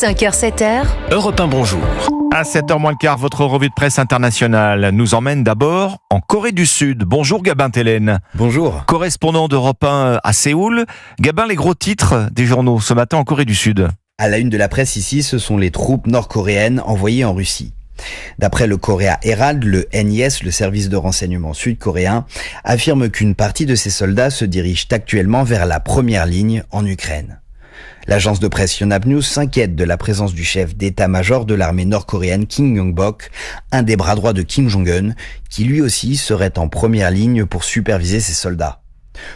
5h, 7h. Europe 1, bonjour. À 7h moins le quart, votre revue de presse internationale nous emmène d'abord en Corée du Sud. Bonjour Gabin Tellen. Bonjour. Correspondant d'Europe 1 à Séoul. Gabin, les gros titres des journaux ce matin en Corée du Sud. À la une de la presse ici, ce sont les troupes nord-coréennes envoyées en Russie. D'après le Korea Herald, le NIS, le service de renseignement sud-coréen, affirme qu'une partie de ses soldats se dirigent actuellement vers la première ligne en Ukraine. L'agence de presse Yonhap News s'inquiète de la présence du chef d'état-major de l'armée nord-coréenne Kim Yong-bok, un des bras droits de Kim Jong-un, qui lui aussi serait en première ligne pour superviser ses soldats.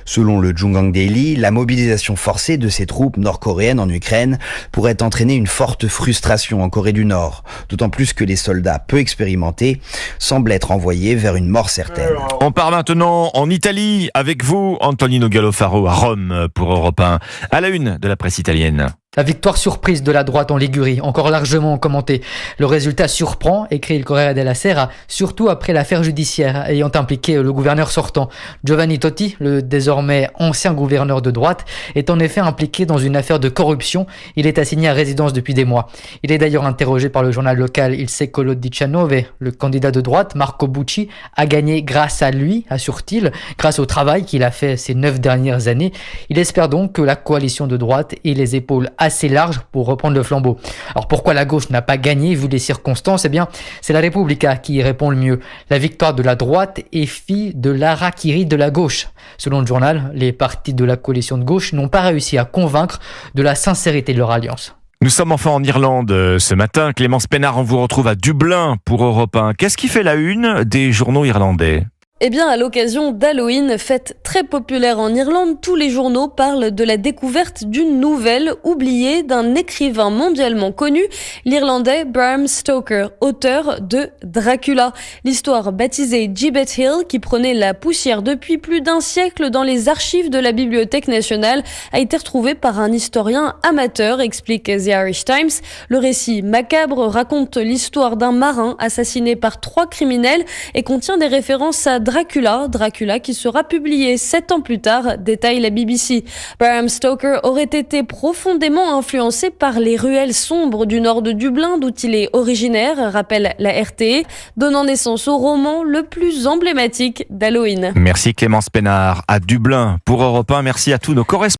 Selon le Jungang Daily, la mobilisation forcée de ces troupes nord-coréennes en Ukraine pourrait entraîner une forte frustration en Corée du Nord, d'autant plus que les soldats peu expérimentés semblent être envoyés vers une mort certaine. On part maintenant en Italie avec vous, Antonino Gallo-Faro, à Rome pour Europe 1. À la une de la presse italienne. La victoire surprise de la droite en Ligurie, encore largement commentée. Le résultat surprend, écrit le Corriere della Sera, surtout après l'affaire judiciaire ayant impliqué le gouverneur sortant. Giovanni Totti, le désormais ancien gouverneur de droite, est en effet impliqué dans une affaire de corruption. Il est assigné à résidence depuis des mois. Il est d'ailleurs interrogé par le journal local Il Secolo di 19. Le candidat de droite, Marco Bucci, a gagné grâce à lui, assure-t-il, grâce au travail qu'il a fait ces 9 dernières années. Il espère donc que la coalition de droite ait les épaules assez large pour reprendre le flambeau. Alors pourquoi la gauche n'a pas gagné vu les circonstances ? Eh bien, c'est la Repubblica qui y répond le mieux. La victoire de la droite est fille de l'harakiri de la gauche. Selon le journal, les partis de la coalition de gauche n'ont pas réussi à convaincre de la sincérité de leur alliance. Nous sommes enfin en Irlande ce matin. Clémence Pénard, on vous retrouve à Dublin pour Europe 1. Qu'est-ce qui fait la une des journaux irlandais ? Eh bien, à l'occasion d'Halloween, fête très populaire en Irlande, tous les journaux parlent de la découverte d'une nouvelle oubliée d'un écrivain mondialement connu, l'Irlandais Bram Stoker, auteur de Dracula. L'histoire baptisée Gibbet Hill, qui prenait la poussière depuis plus d'un siècle dans les archives de la Bibliothèque nationale, a été retrouvée par un historien amateur, explique The Irish Times. Le récit macabre raconte l'histoire d'un marin assassiné par 3 criminels et contient des références à Dracula qui sera publié 7 ans plus tard, détaille la BBC. Bram Stoker aurait été profondément influencé par les ruelles sombres du nord de Dublin, d'où il est originaire, rappelle la RTE, donnant naissance au roman le plus emblématique d'Halloween. Merci Clémence Pénard à Dublin pour Europe 1. Merci à tous nos correspondants.